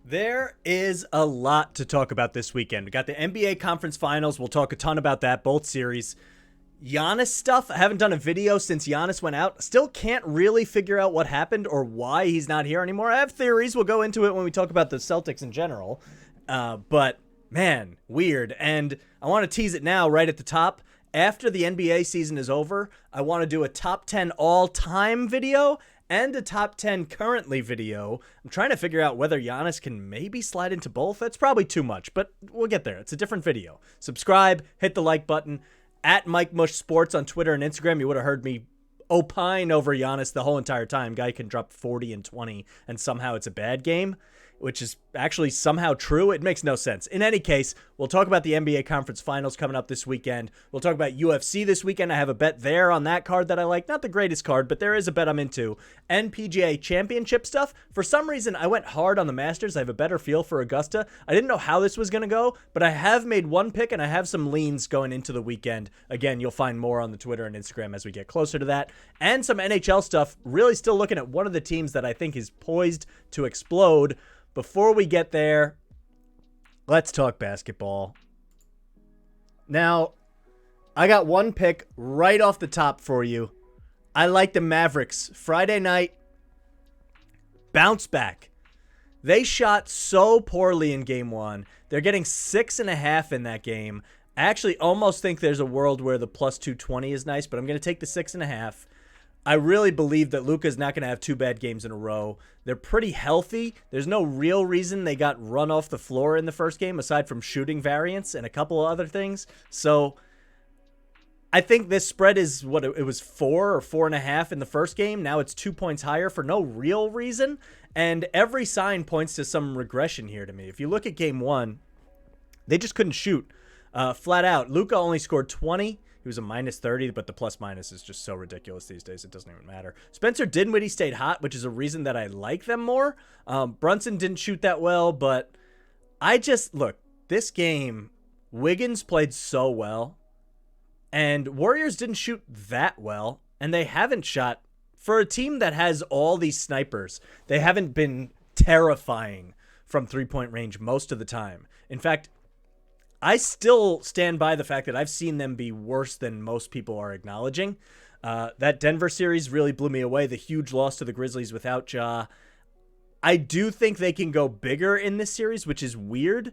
There is a lot to talk about this weekend. We got the NBA Conference Finals. We'll talk a ton about that, both series. Giannis stuff. I haven't done a video since Giannis went out. Still can't really figure out what happened or why he's not here anymore. I have theories. We'll go into it when we talk about the Celtics in general. But, man, weird. And I want to tease it now right at the top. After the NBA season is over, I want to do a top 10 all-time video and a top 10 currently video. I'm trying to figure out whether Giannis can maybe slide into both. That's probably too much, but we'll get there. It's a different video. Subscribe, hit the like button. At MikeTheMush Sports on Twitter and Instagram, you would have heard me opine over Giannis the whole entire time. Guy can drop 40 and 20, and somehow it's a bad game, which is actually somehow true. It makes no sense. In any case, we'll talk about the NBA Conference Finals coming up this weekend. We'll talk about UFC this weekend. I have a bet there on that card that I like. Not the greatest card, but there is a bet I'm into. And PGA Championship stuff. For some reason, I went hard on the Masters. I have a better feel for Augusta. I didn't know how this was going to go, but I have made one pick, and I have some leans going into the weekend. Again, you'll find more on the Twitter and Instagram as we get closer to that. And some NHL stuff. Really still looking at one of the teams that I think is poised to explode. Before we get there, let's talk basketball. Now, I got one pick right off the top for you. I like the Mavericks. Friday night, bounce back. They shot so poorly in game one. They're getting 6.5 in that game. I actually almost think there's a world where the plus 220 is nice, but I'm going to take the 6.5. I really believe that Luka's not going to have two bad games in a row. They're pretty healthy. There's no real reason they got run off the floor in the first game, aside from shooting variance and a couple of other things. So I think this spread is what it was 4 or 4.5 in the first game. Now it's 2 points higher for no real reason. And every sign points to some regression here to me. If you look at game one, they just couldn't shoot flat out. Luka only scored 20. He was a minus 30, but the plus minus is just so ridiculous these days. It doesn't even matter. Spencer Dinwiddie stayed hot, which is a reason that I like them more. Brunson didn't shoot that well, but look, this game, Wiggins played so well, and Warriors didn't shoot that well, and they haven't shot, for a team that has all these snipers, they haven't been terrifying from three-point range most of the time. In fact, I still stand by the fact that I've seen them be worse than most people are acknowledging. That Denver series really blew me away. The huge loss to the Grizzlies without Ja. I do think they can go bigger in this series, which is weird,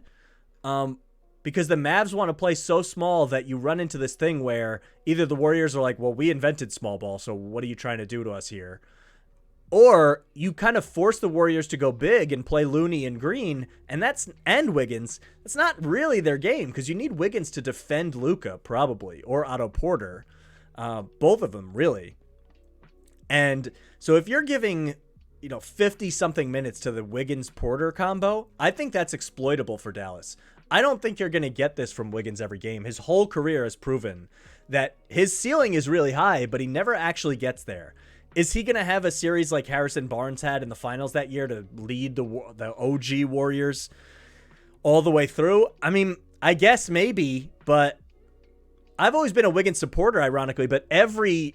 because the Mavs want to play so small that you run into this thing where either the Warriors are like, well, we invented small ball, so what are you trying to do to us here? Or you kind of force the Warriors to go big and play Looney and Green, and Wiggins. That's not really their game, because you need Wiggins to defend Luka, probably, or Otto Porter. Both of them, really. And so if you're giving 50-something minutes to the Wiggins-Porter combo, I think that's exploitable for Dallas. I don't think you're going to get this from Wiggins every game. His whole career has proven that his ceiling is really high, but he never actually gets there. Is he going to have a series like Harrison Barnes had in the finals that year to lead the OG Warriors all the way through? I mean, I guess maybe, but I've always been a Wiggins supporter, ironically, but every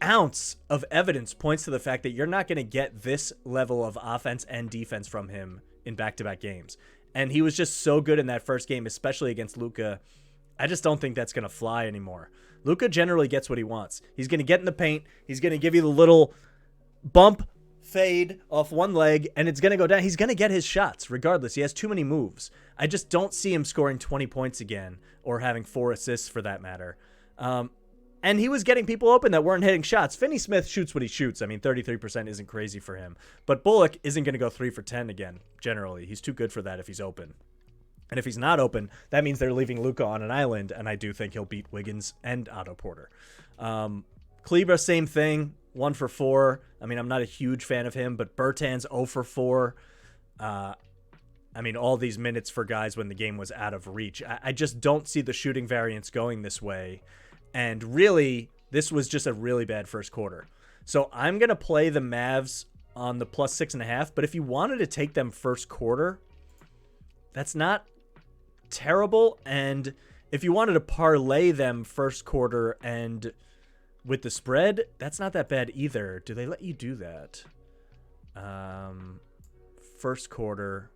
ounce of evidence points to the fact that you're not going to get this level of offense and defense from him in back-to-back games. And he was just so good in that first game, especially against Luka. I just don't think that's going to fly anymore. Luka generally gets what he wants. He's going to get in the paint. He's going to give you the little bump fade off one leg, and it's going to go down. He's going to get his shots regardless. He has too many moves. I just don't see him scoring 20 points again or having 4 assists for that matter. And he was getting people open that weren't hitting shots. Finney-Smith shoots what he shoots. I mean, 33% isn't crazy for him. But Bullock isn't going to go 3 for 10 again, generally. He's too good for that if he's open. And if he's not open, that means they're leaving Luka on an island, and I do think he'll beat Wiggins and Otto Porter. Kleber, same thing, 1 for 4. I mean, I'm not a huge fan of him, but Bertans 0 for 4. I mean, all these minutes for guys when the game was out of reach. I just don't see the shooting variance going this way. And really, this was just a really bad first quarter. So I'm going to play the Mavs on the plus 6.5, but if you wanted to take them first quarter, that's not terrible. And if you wanted to parlay them first quarter and with the spread, that's not that bad either. Do they let you do that? First quarter.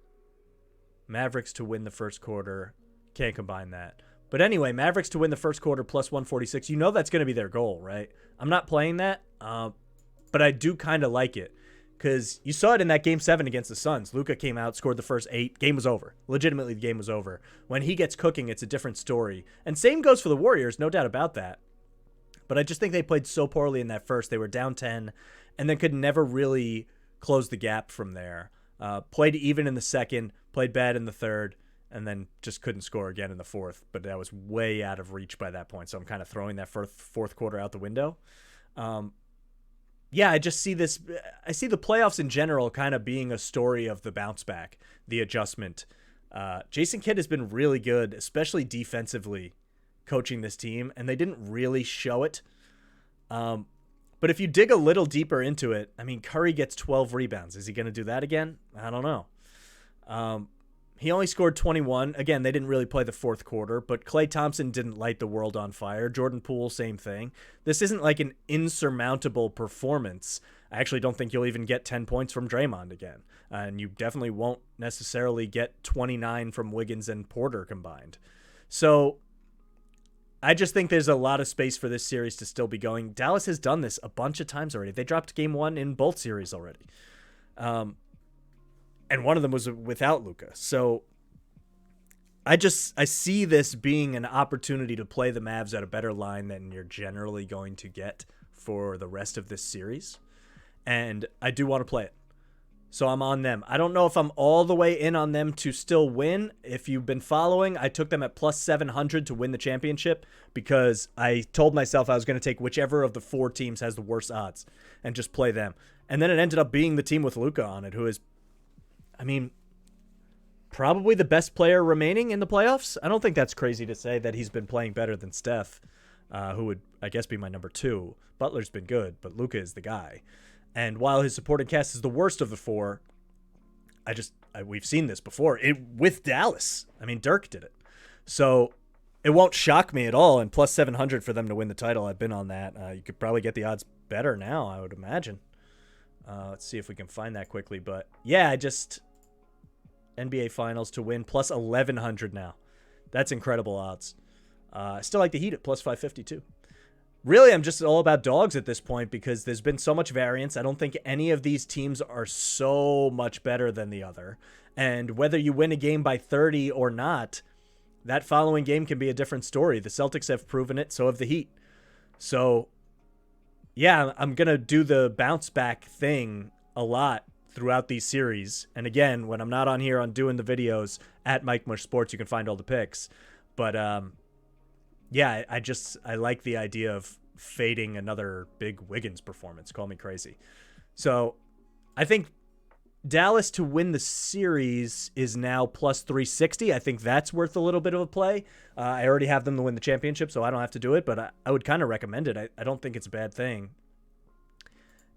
Mavericks to win the first quarter. Can't combine that. But anyway, Mavericks to win the first quarter plus 146. You know that's going to be their goal, right? I'm not playing that, but I do kind of like it because you saw it in that Game 7 against the Suns. Luka came out, scored the first 8. Game was over. Legitimately, the game was over. When he gets cooking, it's a different story. And same goes for the Warriors, no doubt about that. But I just think they played so poorly in that first. They were down 10 and then could never really close the gap from there. Played even in the second, played bad in the third, and then just couldn't score again in the fourth. But that was way out of reach by that point, so I'm kind of throwing that fourth quarter out the window. Yeah, I just see this. I see the playoffs in general kind of being a story of the bounce back, the adjustment. Jason Kidd has been really good, especially defensively, coaching this team, and they didn't really show it. But if you dig a little deeper into it, I mean, Curry gets 12 rebounds. Is he going to do that again? I don't know. He only scored 21. Again, they didn't really play the fourth quarter, but Klay Thompson didn't light the world on fire. Jordan Poole, same thing. This isn't like an insurmountable performance. I actually don't think you'll even get 10 points from Draymond again. And you definitely won't necessarily get 29 from Wiggins and Porter combined. So I just think there's a lot of space for this series to still be going. Dallas has done this a bunch of times already. They dropped game 1 in both series already. And one of them was without Luka. So I see this being an opportunity to play the Mavs at a better line than you're generally going to get for the rest of this series. And I do want to play it. So I'm on them. I don't know if I'm all the way in on them to still win. If you've been following, I took them at plus 700 to win the championship because I told myself I was going to take whichever of the 4 teams has the worst odds and just play them. And then it ended up being the team with Luka on it, who is, I mean, probably the best player remaining in the playoffs. I don't think that's crazy to say that he's been playing better than Steph, who would, I guess, be my number 2. Butler's been good, but Luka is the guy. And while his supporting cast is the worst of the 4, we've seen this before with Dallas. I mean, Dirk did it. So it won't shock me at all. And plus 700 for them to win the title. I've been on that. You could probably get the odds better now, I would imagine. Let's see if we can find that quickly. But yeah, NBA Finals to win plus 1,100 now. That's incredible odds. I still like the Heat at plus 550 too. Really, I'm just all about dogs at this point because there's been so much variance. I don't think any of these teams are so much better than the other. And whether you win a game by 30 or not, that following game can be a different story. The Celtics have proven it, so have the Heat. So, yeah, I'm going to do the bounce back thing a lot throughout these series. And again, when I'm not on here on doing the videos at MikeTheMush Sports, you can find all the picks. But, yeah, I like the idea of fading another big Wiggins performance. Call me crazy. So I think Dallas to win the series is now plus 360. I think that's worth a little bit of a play. I already have them to win the championship, so I don't have to do it, but I would kind of recommend it. I don't think it's a bad thing.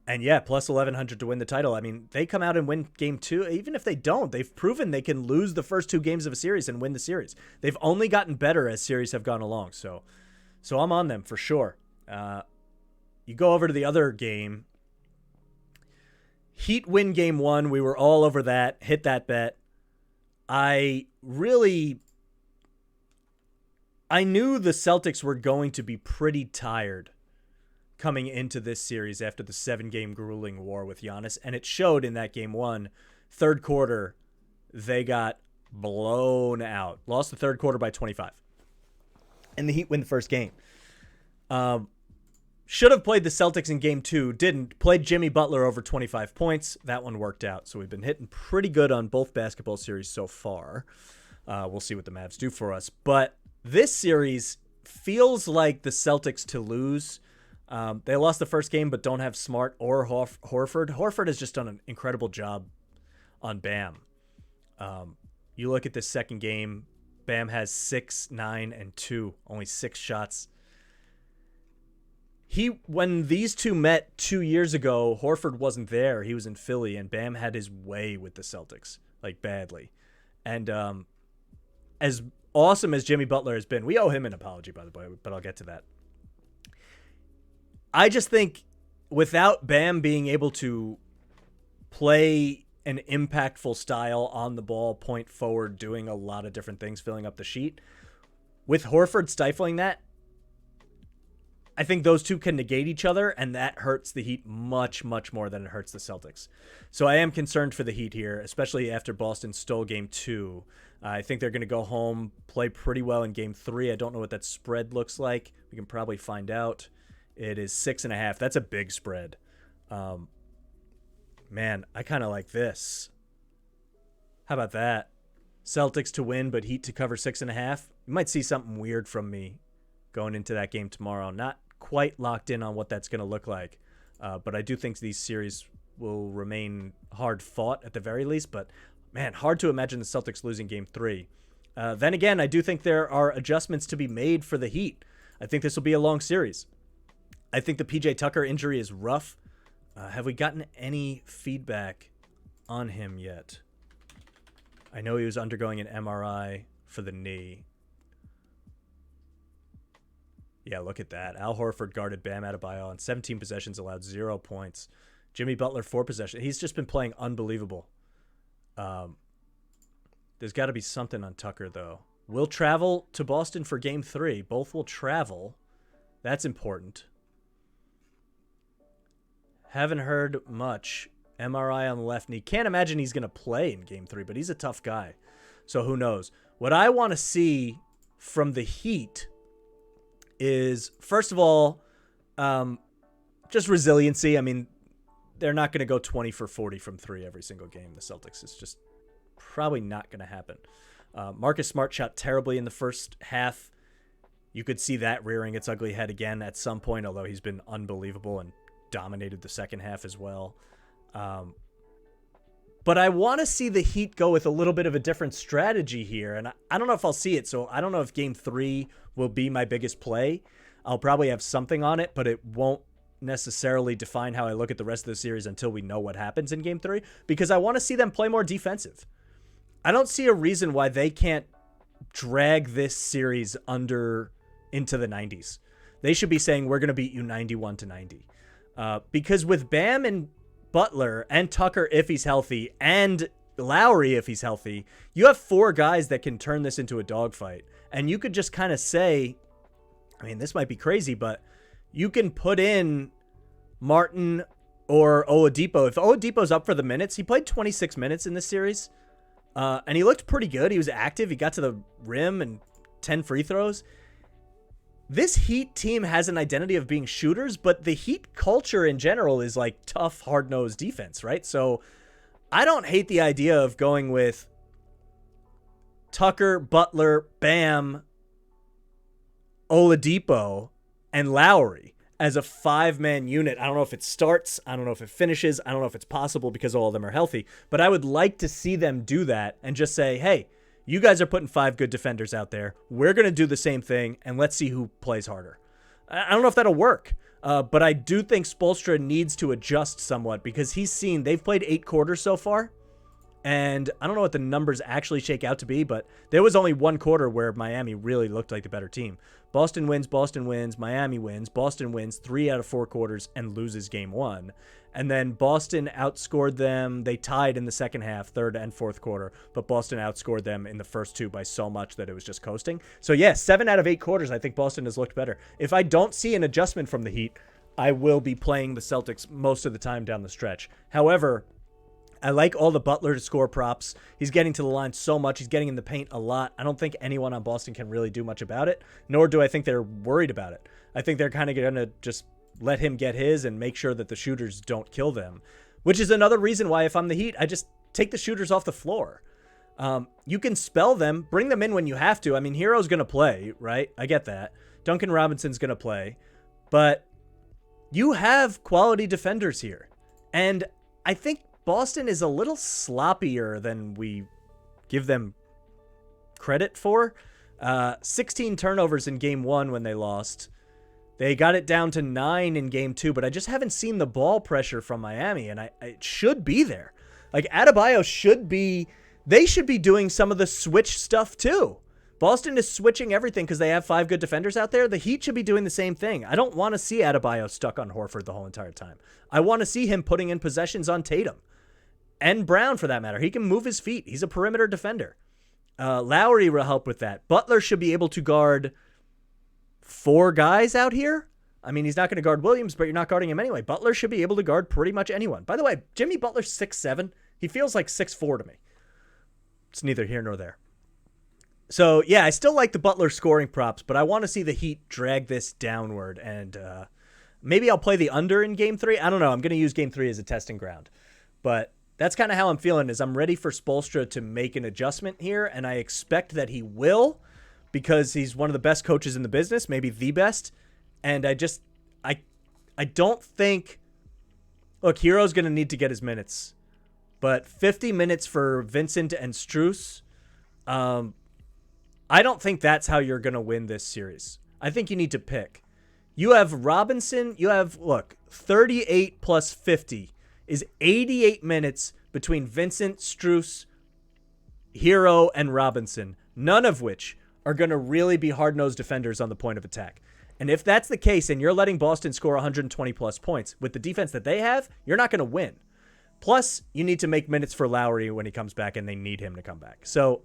And yeah, plus 1,100 to win the title. I mean, they come out and win game 2. Even if they don't, they've proven they can lose the first 2 games of a series and win the series. They've only gotten better as series have gone along. So I'm on them for sure. You go over to the other game. Heat win game 1. We were all over that. Hit that bet. I knew the Celtics were going to be pretty tired coming into this series after the 7-game grueling war with Giannis, and it showed in that game 1. Third quarter, they got blown out. Lost the third quarter by 25. And the Heat win the first game. Should have played the Celtics in game 2, didn't. Played Jimmy Butler over 25 points. That one worked out. So we've been hitting pretty good on both basketball series so far. We'll see what the Mavs do for us. But this series feels like the Celtics to lose. They lost the first game, but don't have Smart or Horford. Horford has just done an incredible job on Bam. You look at this second game, Bam has 6, 9, and 2, only 6 shots. When these two met 2 years ago, Horford wasn't there. He was in Philly, and Bam had his way with the Celtics, like badly. And as awesome as Jimmy Butler has been, we owe him an apology, by the way, but I'll get to that. I just think without Bam being able to play an impactful style on the ball, point forward, doing a lot of different things, filling up the sheet. With Horford stifling that, I think those two can negate each other, and that hurts the Heat much, much more than it hurts the Celtics. So I am concerned for the Heat here, especially after Boston stole Game 2. I think they're going to go home, play pretty well in Game 3. I don't know what that spread looks like. We can probably find out. It is 6.5. That's a big spread. Man, I kind of like this. How about that? Celtics to win, but Heat to cover 6.5. You might see something weird from me going into that game tomorrow. Not quite locked in on what that's going to look like. But I do think these series will remain hard fought at the very least. But, man, hard to imagine the Celtics losing Game 3. Then again, I do think there are adjustments to be made for the Heat. I think this will be a long series. I think the PJ Tucker injury is rough. Have we gotten any feedback on him yet? I know he was undergoing an MRI for the knee. Yeah, look at that. Al Horford guarded Bam Adebayo on 17 possessions, allowed 0 points. Jimmy Butler, 4 possessions. He's just been playing unbelievable. There's got to be something on Tucker, though. We'll travel to Boston for Game 3. Both will travel. That's important. Haven't heard much. MRI on the left knee. Can't imagine he's going to play in Game 3, but he's a tough guy. So who knows? What I want to see from the Heat is, first of all, just resiliency. I mean, they're not going to go 20 for 40 from 3 every single game. The Celtics is just probably not going to happen. Marcus Smart shot terribly in the first half. You could see that rearing its ugly head again at some point, although he's been unbelievable and dominated the second half as well. But I want to see the Heat go with a little bit of a different strategy here, and I don't know if I'll see it, so I don't know if Game 3 will be my biggest play. I'll probably have something on it, but it won't necessarily define how I look at the rest of the series until we know what happens in Game 3, because I want to see them play more defensive. I don't see a reason why they can't drag this series under into the 90s. They should be saying, we're going to beat you 91-90. Because with Bam and Butler and Tucker, if he's healthy, and Lowry, if he's healthy, you have 4 guys that can turn this into a dogfight. And you could just kind of say, I mean, this might be crazy, but you can put in Martin or Oladipo. If Oladipo's up for the minutes, he played 26 minutes in this series, and he looked pretty good. He was active. He got to the rim and 10 free throws. This Heat team has an identity of being shooters, but the Heat culture in general is like tough, hard-nosed defense, right? So I don't hate the idea of going with Tucker, Butler, Bam, Oladipo, and Lowry as a 5-man unit. I don't know if it starts. I don't know if it finishes. I don't know if it's possible because all of them are healthy. But I would like to see them do that and just say, hey, you guys are putting 5 good defenders out there. We're going to do the same thing, and let's see who plays harder. I don't know if that'll work, but I do think Spoelstra needs to adjust somewhat because he's seen they've played 8 quarters so far, and I don't know what the numbers actually shake out to be, but there was only 1 quarter where Miami really looked like the better team. Boston wins, Miami wins, Boston wins 3 out of 4 quarters and loses Game 1. And then Boston outscored them. They tied in the second half, 3rd and 4th quarter, but Boston outscored them in the first 2 by so much that it was just coasting. So yeah, 7 out of 8 quarters, I think Boston has looked better. If I don't see an adjustment from the Heat, I will be playing the Celtics most of the time down the stretch. However, I like all the Butler to score props. He's getting to the line so much. He's getting in the paint a lot. I don't think anyone on Boston can really do much about it, nor do I think they're worried about it. I think they're kind of going to just let him get his and make sure that the shooters don't kill them, which is another reason why if I'm the Heat, I just take the shooters off the floor. You can spell them, bring them in when you have to. I mean, Hero's going to play, right? I get that. Duncan Robinson's going to play, but you have quality defenders here. And I think Boston is a little sloppier than we give them credit for. 16 turnovers in Game 1 when they lost. They got it down to 9 in Game 2, but I just haven't seen the ball pressure from Miami, and it should be there. Like, Adebayo they should be doing some of the switch stuff too. Boston is switching everything because they have 5 good defenders out there. The Heat should be doing the same thing. I don't want to see Adebayo stuck on Horford the whole entire time. I want to see him putting in possessions on Tatum. And Brown, for that matter. He can move his feet. He's a perimeter defender. Lowry will help with that. Butler should be able to guard 4 guys out here. I mean, he's not going to guard Williams, but you're not guarding him anyway. Butler should be able to guard pretty much anyone. By the way, Jimmy Butler's 6'7". He feels like 6'4" to me. It's neither here nor there. So, yeah, I still like the Butler scoring props, but I want to see the Heat drag this downward. And maybe I'll play the under in Game 3. I don't know. I'm going to use Game 3 as a testing ground. But that's kind of how I'm feeling, is I'm ready for Spoelstra to make an adjustment here, and I expect that he will, because he's one of the best coaches in the business, maybe the best. And I don't think, look, Hero's going to need to get his minutes, but 50 minutes for Vincent and Strus, I don't think that's how you're going to win this series. I think you need to pick. You have Robinson, 38 plus 50 is 88 minutes between Vincent, Strus, Hero, and Robinson, none of which are going to really be hard-nosed defenders on the point of attack. And if that's the case and you're letting Boston score 120 plus points with the defense that they have, you're not going to win. Plus, you need to make minutes for Lowry when he comes back, and they need him to come back. So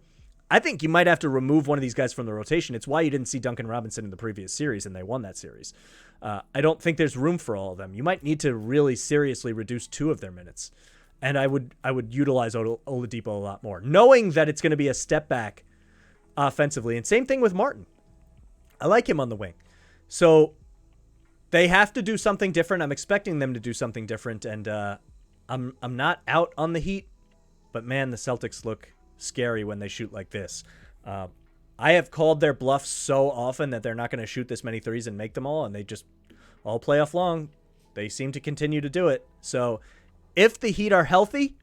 I think you might have to remove one of these guys from the rotation. It's why you didn't see Duncan Robinson in the previous series, and they won that series. I don't think there's room for all of them. You might need to really seriously reduce 2 of their minutes. And I would utilize Oladipo a lot more, knowing that it's going to be a step back offensively. And same thing with Martin. I like him on the wing. So they have to do something different. I'm expecting them to do something different. And I'm not out on the Heat, but man, the Celtics look scary when they shoot like this. I have called their bluff so often that they're not going to shoot this many threes and make them all, and they just all playoff long. They seem to continue to do it. So if the Heat are healthy,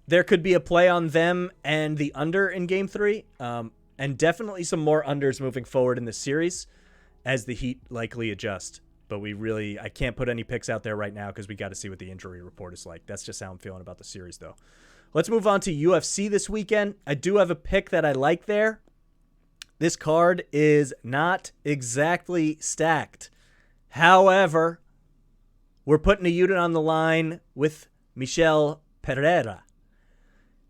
there could be a play on them and the under in Game 3, and definitely some more unders moving forward in the series as the Heat likely adjust. But I can't put any picks out there right now because we got to see what the injury report is like. That's just how I'm feeling about the series, though. Let's move on to UFC this weekend. I do have a pick that I like there. This card is not exactly stacked. However, we're putting a unit on the line with Michel Pereira.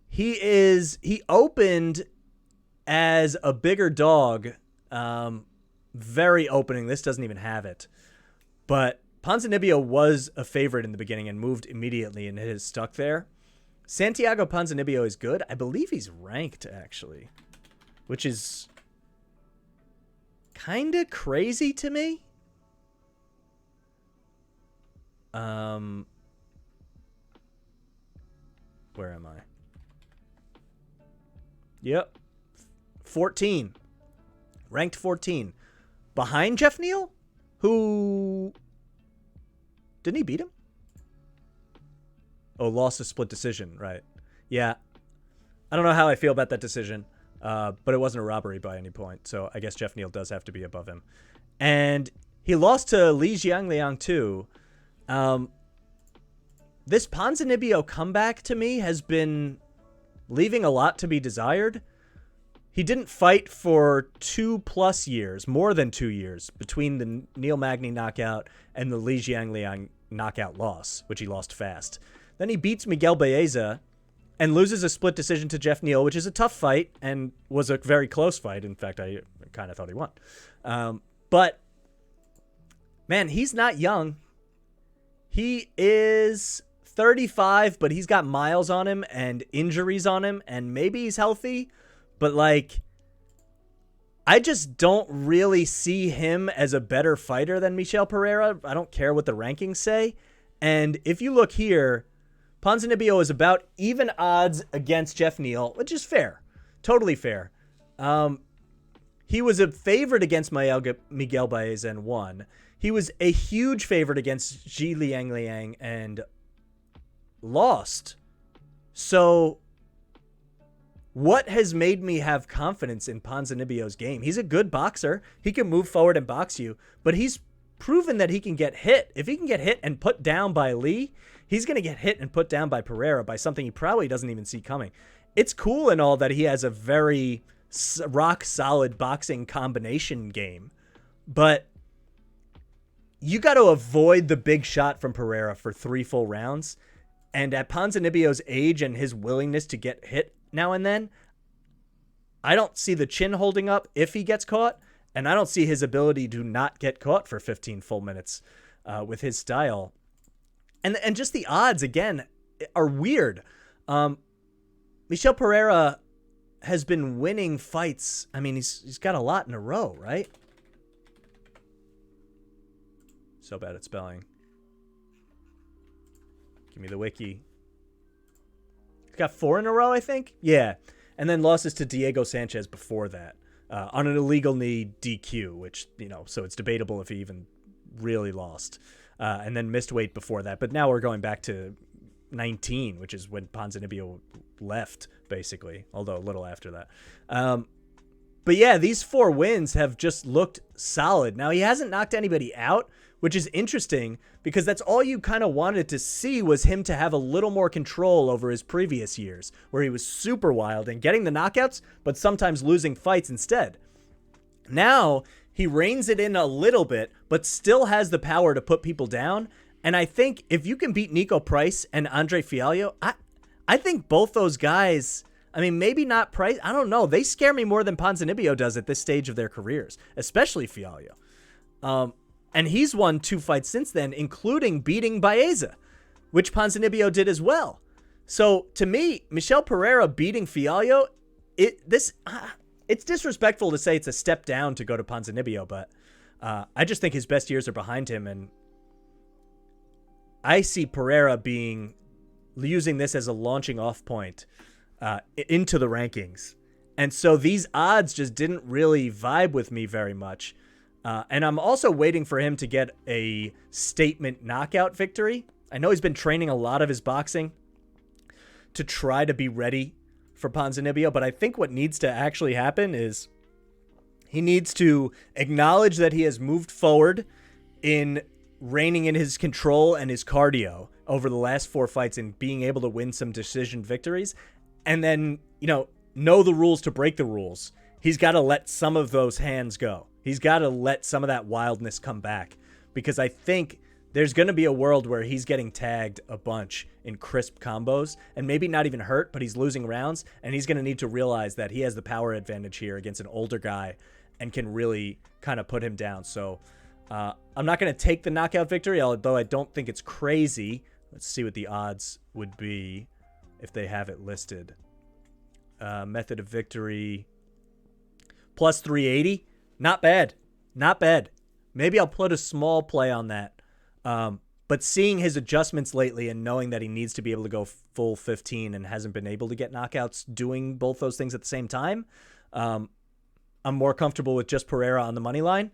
He opened as a bigger dog. Very opening. This doesn't even have it. But Ponzinibbio was a favorite in the beginning and moved immediately, and it has stuck there. Santiago Ponzinibbio is good. I believe he's ranked, actually, which is kind of crazy to me. Where am I? Yep. 14. Ranked 14. Behind Jeff Neal? Who... Didn't he beat him? Oh, lost a split decision, right. Yeah. I don't know how I feel about that decision, but it wasn't a robbery by any point, so I guess Jeff Neal does have to be above him. And he lost to Li Jiangliang, too. This Ponzinibbio comeback, to me, has been leaving a lot to be desired. He didn't fight for 2+ years, more than 2 years, between the Neil Magny knockout and the Li Jiangliang knockout loss, which he lost fast. Then he beats Miguel Baeza and loses a split decision to Jeff Neal, which is a tough fight and was a very close fight. In fact, I kind of thought he won. But, man, he's not young. He is 35, but he's got miles on him and injuries on him, and maybe he's healthy. But, I just don't really see him as a better fighter than Michel Pereira. I don't care what the rankings say. And if you look here, Ponzinibbio is about even odds against Jeff Neal, which is fair. Totally fair. He was a favorite against Miguel Baeza and won. He was a huge favorite against Zhi Liang and lost. So what has made me have confidence in Ponzinibbio's game? He's a good boxer. He can move forward and box you, but he's proven that he can get hit. If he can get hit and put down by Lee, he's going to get hit and put down by Pereira by something he probably doesn't even see coming. It's cool and all that he has a very rock-solid boxing combination game, but you got to avoid the big shot from Pereira for 3 full rounds. And at Ponzinibbio's age and his willingness to get hit now and then, I don't see the chin holding up if he gets caught, and I don't see his ability to not get caught for 15 full minutes with his style. And just the odds, again, are weird. Michel Pereira has been winning fights. I mean, he's got a lot in a row, right? So bad at spelling. Give me the wiki. He's got 4 in a row, I think. Yeah. And then losses to Diego Sanchez before that on an illegal knee DQ, which, so it's debatable if he even really lost. And then missed weight before that. But now we're going back to 19, which is when Ponzinibbio left, basically, although a little after that. But yeah, these 4 wins have just looked solid. Now, he hasn't knocked anybody out, which is interesting because that's all you kind of wanted to see, was him to have a little more control over his previous years, where he was super wild and getting the knockouts, but sometimes losing fights instead. Now, he reins it in a little bit, but still has the power to put people down. And I think if you can beat Nico Price and Andre Fialho, I think both those guys, I mean, maybe not Price, I don't know. They scare me more than Ponzinibbio does at this stage of their careers, especially Fialho. And he's won 2 fights since then, including beating Baeza, which Ponzinibbio did as well. So to me, Michel Pereira beating Fialho, it's disrespectful to say it's a step down to go to Ponzinibbio, but I just think his best years are behind him, and I see Pereira using this as a launching off point into the rankings. And so these odds just didn't really vibe with me very much. And I'm also waiting for him to get a statement knockout victory. I know he's been training a lot of his boxing to try to be ready for Ponzinibbio, but I think what needs to actually happen is he needs to acknowledge that he has moved forward in reining in his control and his cardio over the last 4 fights and being able to win some decision victories. And then, know the rules to break the rules. He's got to let some of those hands go. He's got to let some of that wildness come back, because I think there's going to be a world where he's getting tagged a bunch in crisp combos and maybe not even hurt, but he's losing rounds, and he's going to need to realize that he has the power advantage here against an older guy and can really kind of put him down. So I'm not going to take the knockout victory, although I don't think it's crazy. Let's see what the odds would be if they have it listed. Method of victory, plus 380. Not bad. Not bad. Maybe I'll put a small play on that. But seeing his adjustments lately and knowing that he needs to be able to go full 15 and hasn't been able to get knockouts doing both those things at the same time, I'm more comfortable with just Pereira on the money line.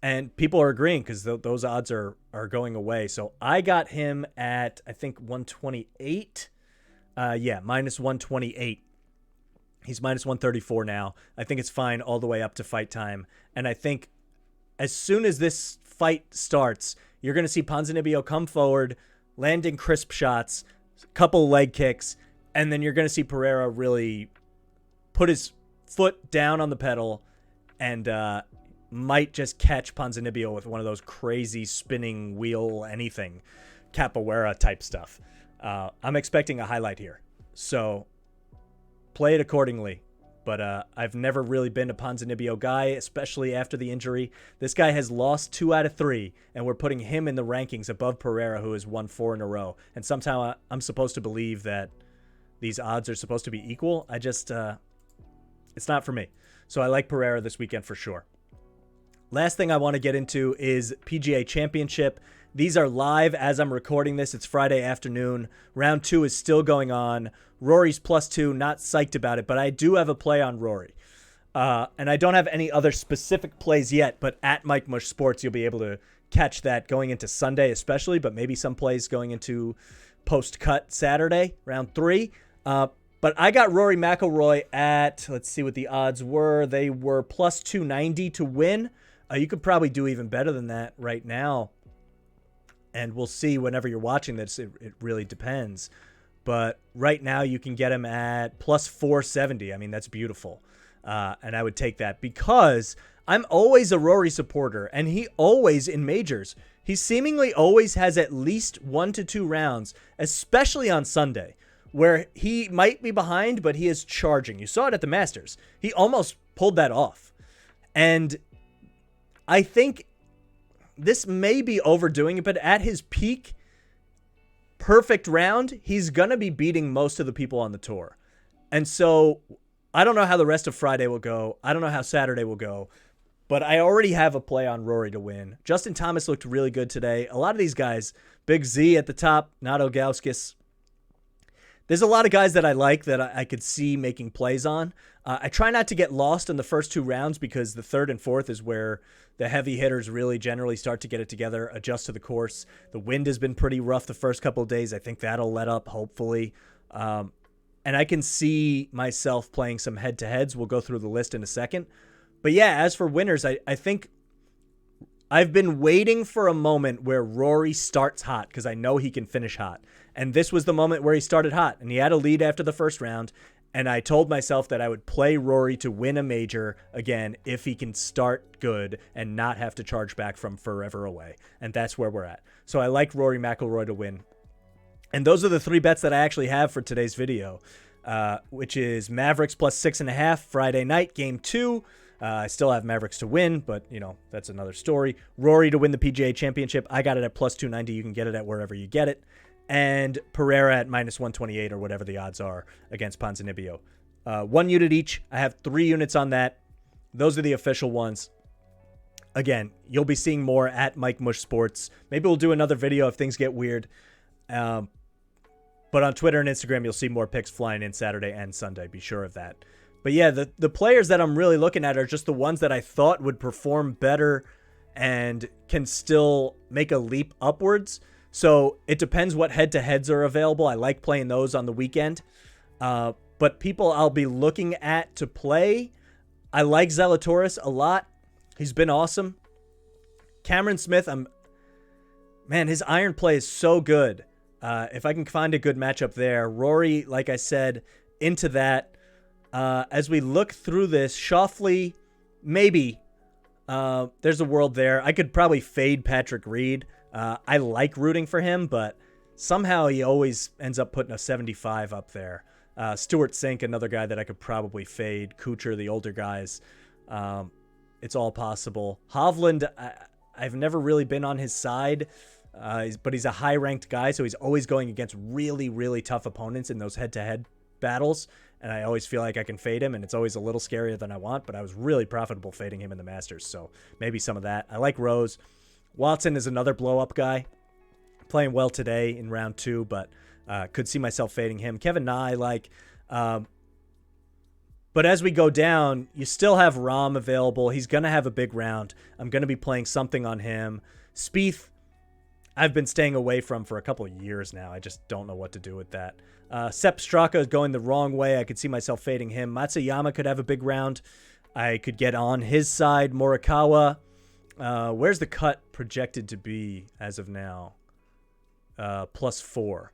And people are agreeing because those odds are going away. So I got him at, I think, 128. Minus 128. He's minus 134 now. I think it's fine all the way up to fight time. And I think as soon as this fight starts, you're going to see Ponzinibbio come forward, landing crisp shots, a couple leg kicks, and then you're going to see Pereira really put his foot down on the pedal and might just catch Ponzinibbio with one of those crazy spinning wheel anything, capoeira type stuff. I'm expecting a highlight here. So play it accordingly. But I've never really been a Ponzinibbio guy, especially after the injury. This guy has lost 2 out of 3, and we're putting him in the rankings above Pereira, who has won 4 in a row. And somehow I'm supposed to believe that these odds are supposed to be equal. I just, it's not for me. So I like Pereira this weekend for sure. Last thing I want to get into is PGA Championship. These are live as I'm recording this. It's Friday afternoon. Round 2 is still going on. Rory's +2, not psyched about it, but I do have a play on Rory. And I don't have any other specific plays yet, but at MikeTheMush Sports, you'll be able to catch that going into Sunday especially, but maybe some plays going into post-cut Saturday, round 3. But I got Rory McIlroy at, let's see what the odds were. They were +290 to win. You could probably do even better than that right now. And we'll see whenever you're watching this. It really depends. But right now you can get him at +470. I mean, that's beautiful. And I would take that because I'm always a Rory supporter. And he always, in majors, he seemingly always has at least 1 to 2 rounds, especially on Sunday, where he might be behind, but he is charging. You saw it at the Masters. He almost pulled that off. And I think this may be overdoing it, but at his peak, perfect round, he's going to be beating most of the people on the tour. And so I don't know how the rest of Friday will go. I don't know how Saturday will go. But I already have a play on Rory to win. Justin Thomas looked really good today. A lot of these guys, Big Z at the top, Nato Gauskas. There's a lot of guys that I like that I could see making plays on. I try not to get lost in the first 2 rounds because the third and fourth is where the heavy hitters really generally start to get it together, adjust to the course. The wind has been pretty rough the first couple of days. I think that'll let up, hopefully. And I can see myself playing some head-to-heads. We'll go through the list in a second. But yeah, as for winners, I think I've been waiting for a moment where Rory starts hot because I know he can finish hot. And this was the moment where he started hot. And he had a lead after the first round. And I told myself that I would play Rory to win a major again if he can start good and not have to charge back from forever away. And that's where we're at. So I like Rory McIlroy to win. And those are the 3 bets that I actually have for today's video, which is Mavericks plus 6.5 Friday night, game 2. I still have Mavericks to win, but, that's another story. Rory to win the PGA Championship. I got it at plus 290. You can get it at wherever you get it. And Pereira at minus 128 or whatever the odds are against Ponzinibbio. 1 unit each. I have 3 units on that. Those are the official ones. Again, you'll be seeing more at MikeTheMush Sports. Maybe we'll do another video if things get weird. But on Twitter and Instagram, you'll see more picks flying in Saturday and Sunday. Be sure of that. But yeah, the players that I'm really looking at are just the ones that I thought would perform better and can still make a leap upwards. So it depends what head-to-heads are available. I like playing those on the weekend. But people I'll be looking at to play, I like Zalatoris a lot. He's been awesome. Cameron Smith, his iron play is so good. If I can find a good matchup there. Rory, like I said, into that. As we look through this, Schauffele, maybe. There's a world there. I could probably fade Patrick Reed. I like rooting for him, but somehow he always ends up putting a 75 up there. Stuart Sink, another guy that I could probably fade. Kuchar, the older guys. It's all possible. Hovland, I've never really been on his side, but he's a high-ranked guy, so he's always going against really, really tough opponents in those head-to-head battles. And I always feel like I can fade him, and it's always a little scarier than I want, but I was really profitable fading him in the Masters, so maybe some of that. I like Rose. Watson is another blow-up guy. Playing well today in round 2, but could see myself fading him. Kevin Na, I like. But as we go down, you still have Rahm available. He's going to have a big round. I'm going to be playing something on him. Spieth, I've been staying away from for a couple of years now. I just don't know what to do with that. Sepp Straka is going the wrong way. I could see myself fading him. Matsuyama could have a big round. I could get on his side. Morikawa. Where's the cut projected to be as of now? +4.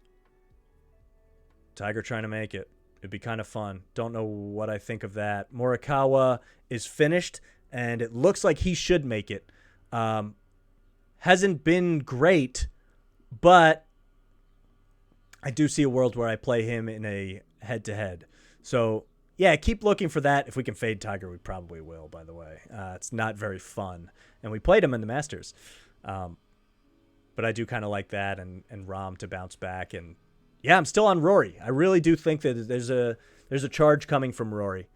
Tiger trying to make it. It'd be kind of fun. Don't know what I think of that. Morikawa is finished, and it looks like he should make it. Hasn't been great, but I do see a world where I play him in a head-to-head. So, yeah, keep looking for that. If we can fade Tiger, we probably will, by the way. It's not very fun. And we played him in the Masters. But I do kind of like that and Rahm to bounce back. And, yeah, I'm still on Rory. I really do think that there's a charge coming from Rory.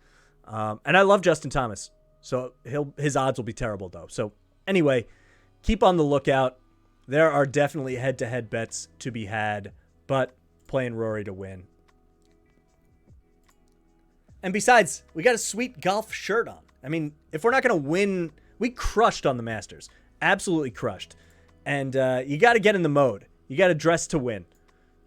And I love Justin Thomas. So his odds will be terrible, though. So, anyway, keep on the lookout. There are definitely head-to-head bets to be had, but playing Rory to win. And besides, we got a sweet golf shirt on. I mean, if we're not going to win, we crushed on the Masters. Absolutely crushed. And you got to get in the mode. You got to dress to win.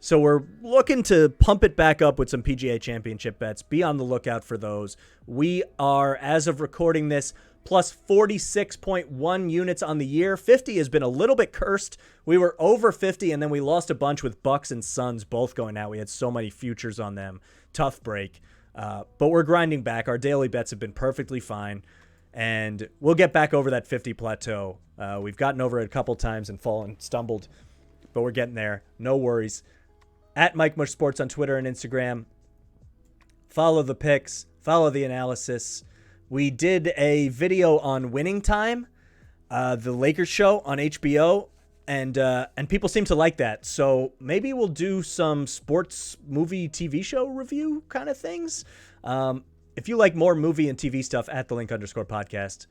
So we're looking to pump it back up with some PGA Championship bets. Be on the lookout for those. We are, as of recording this, plus 46.1 units on the year. 50 has been a little bit cursed. We were over 50, and then we lost a bunch with Bucks and Suns both going out. We had so many futures on them. Tough break. But we're grinding back. Our daily bets have been perfectly fine. and we'll get back over that 50 plateau. We've gotten over it a couple times and fallen, stumbled, but we're getting there. No worries. At MikeTheMush Sports on Twitter and Instagram. Follow the picks. Follow the analysis. We did a video on Winning Time, the Lakers show on HBO, and people seem to like that. So maybe we'll do some sports movie TV show review kind of things. If you like more movie and TV stuff, at @thelink_podcast.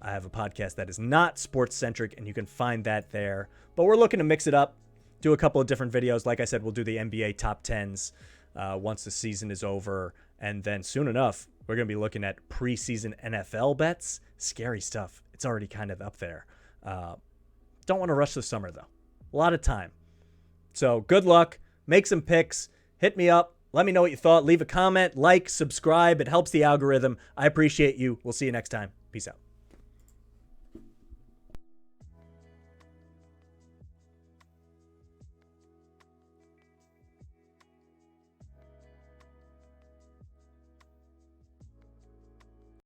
I have a podcast that is not sports centric, and you can find that there. But we're looking to mix it up, do a couple of different videos. Like I said, we'll do the NBA top 10s once the season is over. And then soon enough, we're going to be looking at preseason NFL bets. Scary stuff. It's already kind of up there. Don't want to rush the summer, though. A lot of time. So good luck. Make some picks. Hit me up. Let me know what you thought. Leave a comment, like, subscribe. It helps the algorithm. I appreciate you. We'll see you next time. Peace out.